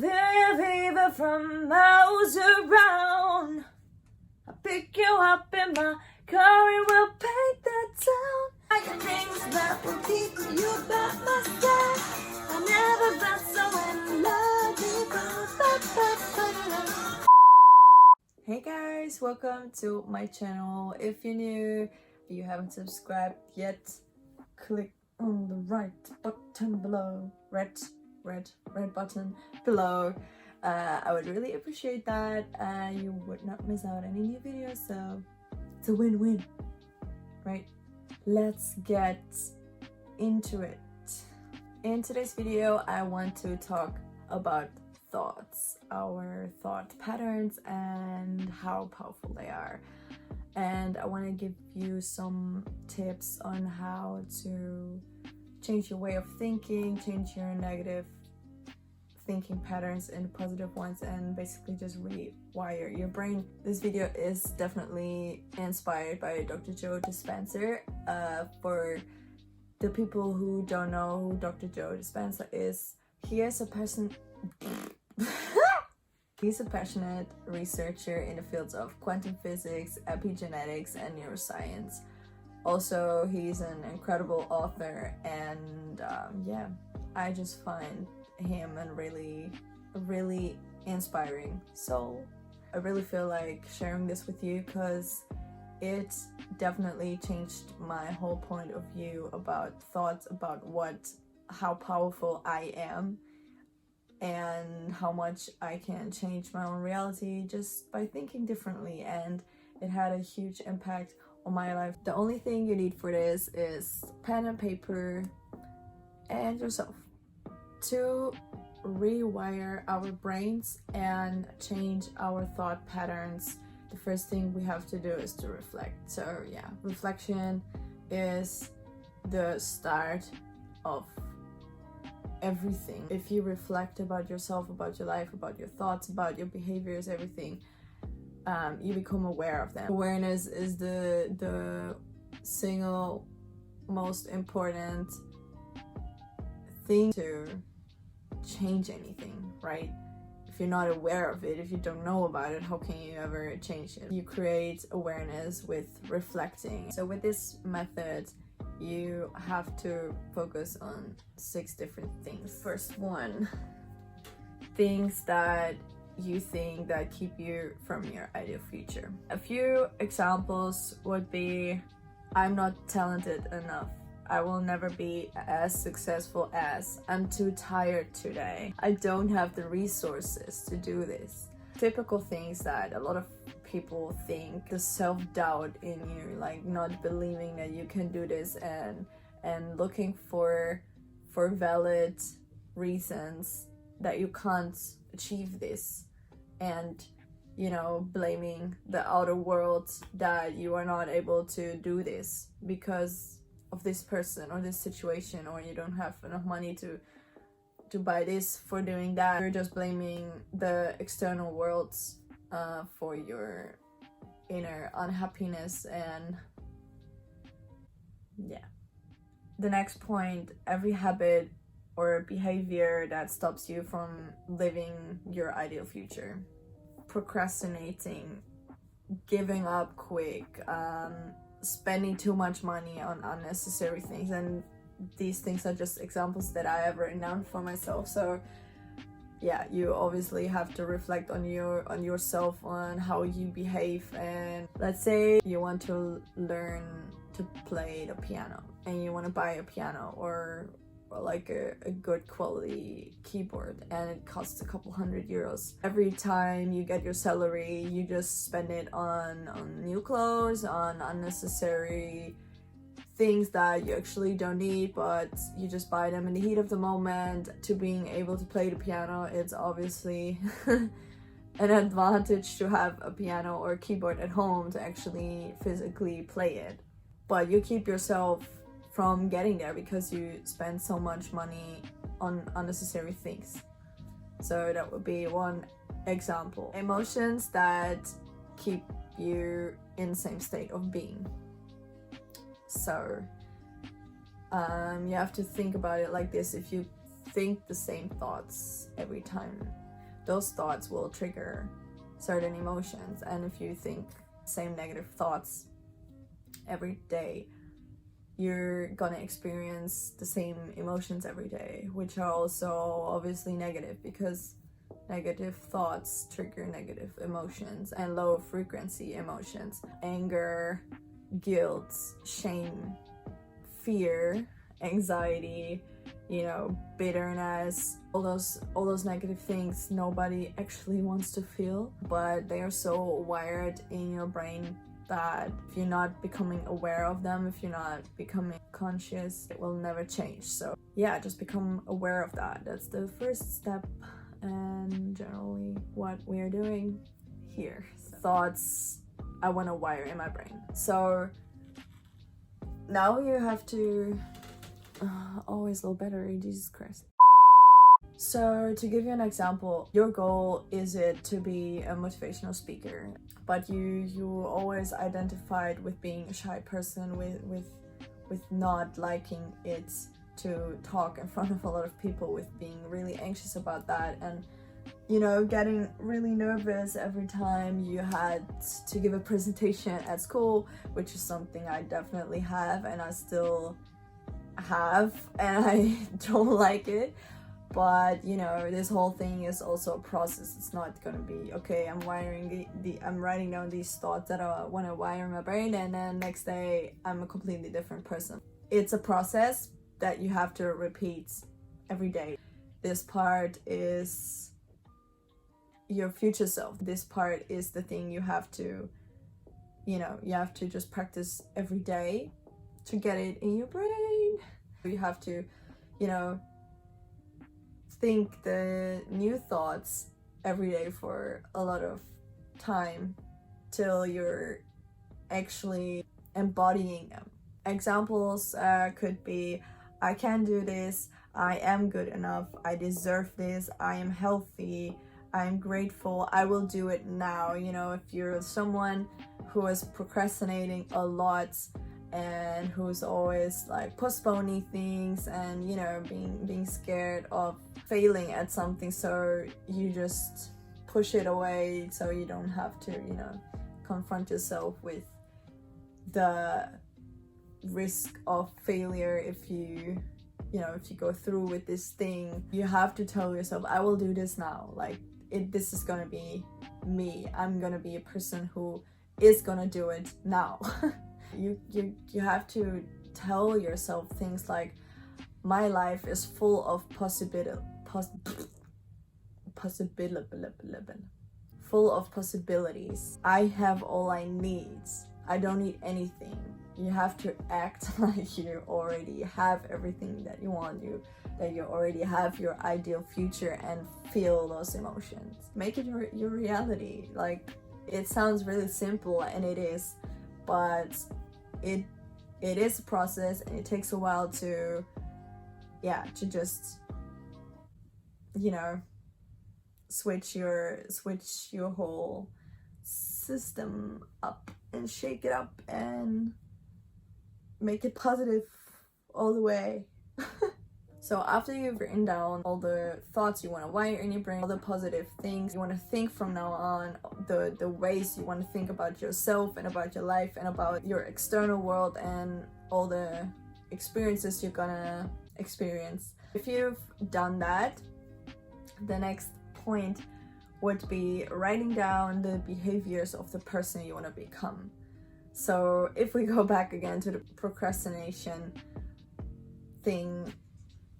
fever from miles around. I'll pick you up in my car and we'll paint the town. I got things that will keep you by my side. I never felt so in love before. Hey guys, welcome to my channel. If you're new, if you haven't subscribed yet, click on the right button below. Red button below. I would really appreciate that. You would not miss out any new videos, so it's a win-win, right? Let's get into it. In today's video, I want to talk about thoughts, our thought patterns, and how powerful they are. And I want to give you some tips on how to change your way of thinking, change your negative thinking patterns into positive ones, and basically just rewire your brain. This video is definitely inspired by Dr. Joe Dispenza. For the people who don't know who Dr. Joe Dispenza is, he's a passionate researcher in the fields of quantum physics, epigenetics, and neuroscience. Also, he's an incredible author, and yeah, I just find him and really inspiring. So I really feel like sharing this with you because it definitely changed my whole point of view about thoughts, about how powerful I am and how much I can change my own reality just by thinking differently, and it had a huge impact on my life. The only thing you need for this is pen and paper and yourself. To rewire our brains and change our thought patterns, the first thing we have to do is to reflect. So yeah, reflection is the start of everything. If you reflect about yourself, about your life, about your thoughts, about your behaviors, everything, you become aware of them. Awareness is the single most important thing to change anything, right? If you're not aware of it, if you don't know about it, how can you ever change it? You create awareness with reflecting. So with this method, you have to focus on 6 different things. First one, things that you think that keep you from your ideal future. A few examples would be, I'm not talented enough. I will never be as successful as. I'm too tired today. I don't have the resources to do this. Typical things that a lot of people think, the self-doubt in you, like not believing that you can do this and looking for valid reasons that you can't achieve this, and blaming the outer world that you are not able to do this because of this person or this situation, or you don't have enough money to buy this for doing that. You're just blaming the external worlds for your inner unhappiness. And yeah, the next point, every habit or behavior that stops you from living your ideal future. Procrastinating, giving up quick, spending too much money on unnecessary things, and these things are just examples that I have written down for myself. So yeah, you obviously have to reflect on yourself, on how you behave. And let's say you want to learn to play the piano and you want to buy a piano or like a good quality keyboard, and it costs a couple €100. Every time you get your salary, you just spend it on new clothes, on unnecessary things that you actually don't need, but you just buy them in the heat of the moment. To being able to play the piano, it's obviously an advantage to have a piano or a keyboard at home to actually physically play it, but you keep yourself from getting there because you spend so much money on unnecessary things. So that would be one example. Emotions that keep you in the same state of being. So you have to think about it like this. If you think the same thoughts every time those thoughts will trigger certain emotions. And if you think same negative thoughts every day, you're gonna experience the same emotions every day, which are also obviously negative, because negative thoughts trigger negative emotions and low frequency emotions. Anger, guilt, shame, fear, anxiety, bitterness, all those negative things nobody actually wants to feel, but they are so wired in your brain that if you're not becoming aware of them, if you're not becoming conscious, it will never change. So yeah, just become aware of that. That's the first step, and generally what we are doing here. Thoughts I want to wire in my brain. So now you have to always low battery, Jesus Christ. So to give you an example, your goal is it to be a motivational speaker, but you always identified with being a shy person, with not liking it to talk in front of a lot of people, with being really anxious about that, and getting really nervous every time you had to give a presentation at school, which is something I definitely have, and I still have, and I don't like it. But this whole thing is also a process. It's not gonna be okay, I'm wiring I'm writing down these thoughts that I want to wire in my brain, and then next day I'm a completely different person. It's a process that you have to repeat every day. This part is your future self. This part is the thing you have to just practice every day to get it in your brain. You have to think the new thoughts every day for a lot of time till you're actually embodying them. Examples could be, I can do this, I am good enough, I deserve this, I am healthy, I'm grateful, I will do it now. If you're someone who is procrastinating a lot and who's always like postponing things and being scared of failing at something, so you just push it away so you don't have to confront yourself with the risk of failure. If you go through with this thing, you have to tell yourself, I will do this now. This is gonna be me. I'm gonna be a person who is gonna do it now. You have to tell yourself things like, my life is full of full of possibilities. I have all I need. I don't need anything. You have to act like you already have everything that you want, that you already have your ideal future, and feel those emotions. Make it your reality. It sounds really simple, and it is, but it is a process, and it takes a while to just switch your whole system up and shake it up and make it positive all the way. So after you've written down all the thoughts you want to wire in your brain, all the positive things you want to think from now on, the ways you want to think about yourself and about your life and about your external world and all the experiences you're gonna experience. If you've done that, the next point would be writing down the behaviors of the person you want to become. So if we go back again to the procrastination thing,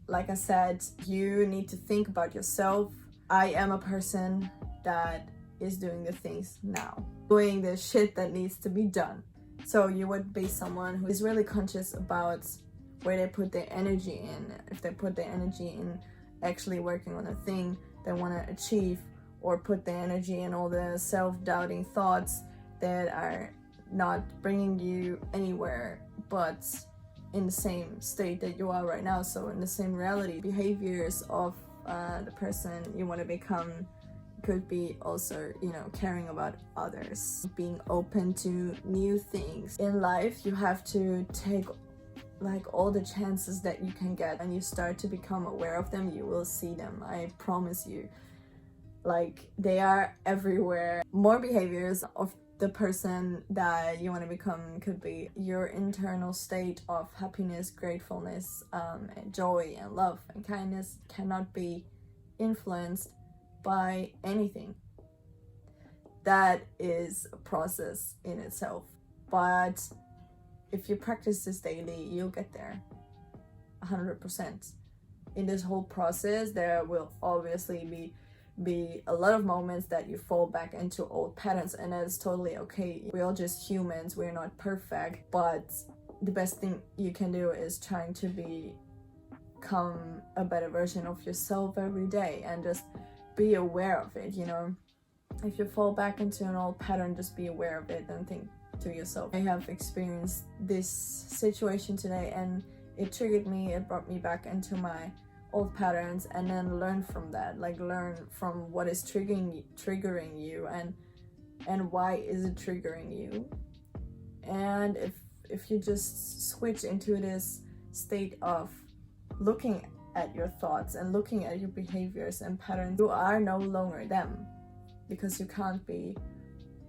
like I said, you need to think about yourself. I am a person that is doing the things now, doing the shit that needs to be done. So you would be someone who is really conscious about where they put their energy in. If they put their energy in actually working on a thing they want to achieve, or put their energy in all the self-doubting thoughts that are not bringing you anywhere but in the same state that you are right now, so in the same reality. Behaviors of the person you want to become could be also, caring about others, being open to new things. In life, you have to take all the chances that you can get, and you start to become aware of them, you will see them, I promise you. Like, they are everywhere. More behaviors of the person that you want to become could be your internal state of happiness, gratefulness, and joy and love and kindness cannot be influenced by anything. That is a process in itself. But if you practice this daily, you'll get there 100%. In this whole process, there will obviously be a lot of moments that you fall back into old patterns, and that's totally okay. We're all just humans, we're not perfect, but the best thing you can do is trying to become a better version of yourself every day and just be aware of it, you know. If you fall back into an old pattern, just be aware of it and think to yourself, I have experienced this situation today and it triggered me, it brought me back into my old patterns, and then learn from that. Like, learn from what is triggering you and why is it triggering you. And if you just switch into this state of looking at your thoughts and looking at your behaviors and patterns, you are no longer them, because you can't be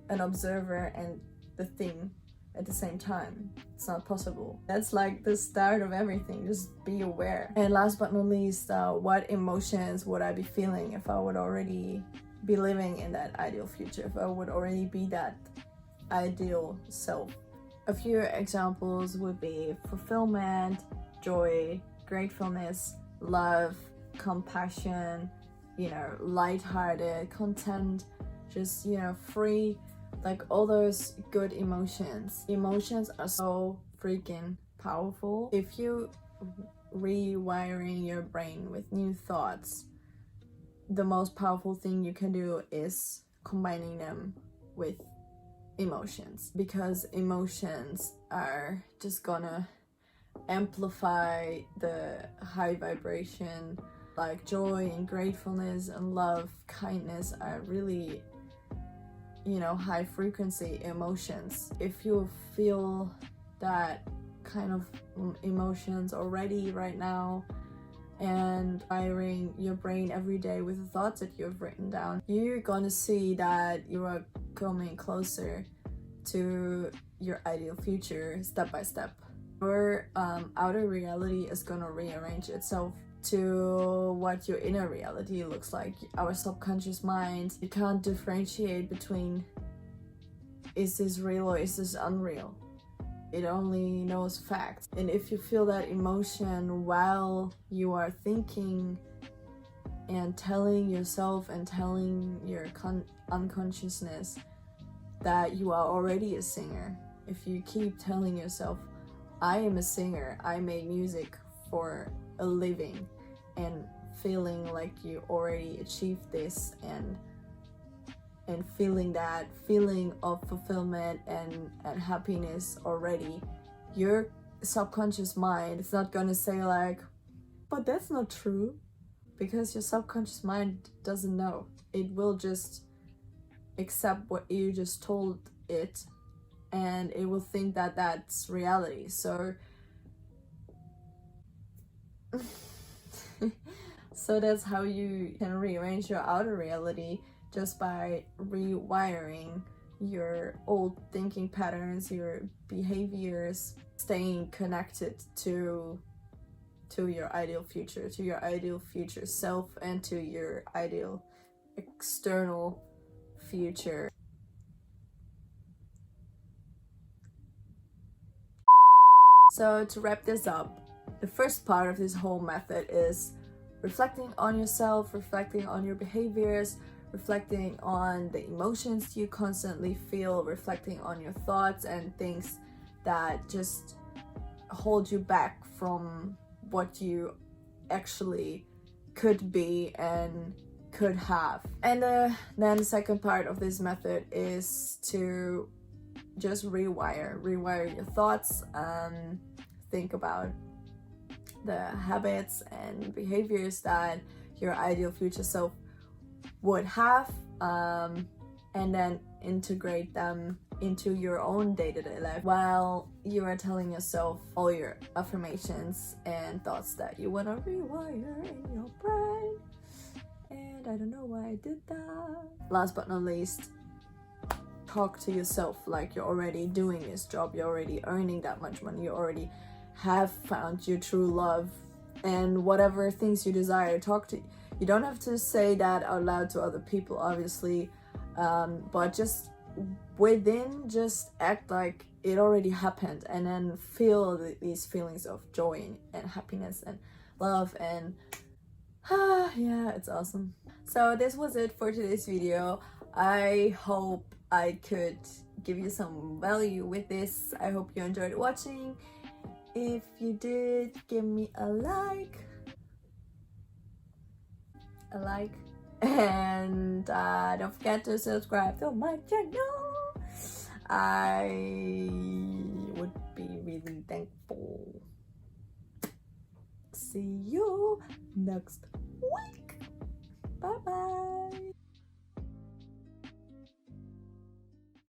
an observer and the thing at the same time. It's not possible. That's like the start of everything. Just be aware. And last but not least, what emotions would I be feeling if I would already be living in that ideal future, if I would already be that ideal self? A few examples would be fulfillment, joy, gratefulness, love, compassion, you know, lighthearted, content, just, you know, free. Like, all those good emotions. Emotions are so freaking powerful. If you rewiring your brain with new thoughts, the most powerful thing you can do is combining them with emotions, because emotions are just gonna amplify the high vibration. Like, joy and gratefulness and love, kindness are really, you know, high frequency emotions. If you feel that kind of emotions already right now and wiring your brain every day with the thoughts that you've written down, you're gonna see that you are coming closer to your ideal future step by step. Your outer reality is gonna rearrange itself to what your inner reality looks like. Our subconscious mind, you can't differentiate between is this real or is this unreal. It only knows facts. And if you feel that emotion while you are thinking and telling yourself and telling your unconsciousness that you are already a singer, if you keep telling yourself, I am a singer, I make music for a living, and feeling like you already achieved this, and feeling that feeling of fulfillment and happiness already, your subconscious mind is not gonna say like, but that's not true, because your subconscious mind doesn't know. It will just accept what you just told it, and it will think that that's reality. So so that's how you can rearrange your outer reality, just by rewiring your old thinking patterns, your behaviors, staying connected to your ideal future, to your ideal future self, and to your ideal external future. So to wrap this up, the first part of this whole method is reflecting on yourself, reflecting on your behaviors, reflecting on the emotions you constantly feel, reflecting on your thoughts and things that just hold you back from what you actually could be and could have. And then the second part of this method is to just rewire your thoughts. Think about the habits and behaviors that your ideal future self would have, and then integrate them into your own day-to-day life while you are telling yourself all your affirmations and thoughts that you want to rewire in your brain. And I don't know why I did that. Last but not least, talk to yourself like you're already doing this job, you're already earning that much money, you already have found your true love and whatever things you desire. You don't have to say that out loud to other people, obviously, but just within, just act like it already happened, and then feel these feelings of joy and happiness and love, and yeah, it's awesome. So this was it for today's video. I hope I could give you some value with this. I hope you enjoyed watching. If you did, give me a like, and don't forget to subscribe to my channel. I would be really thankful. See you next week. Bye bye.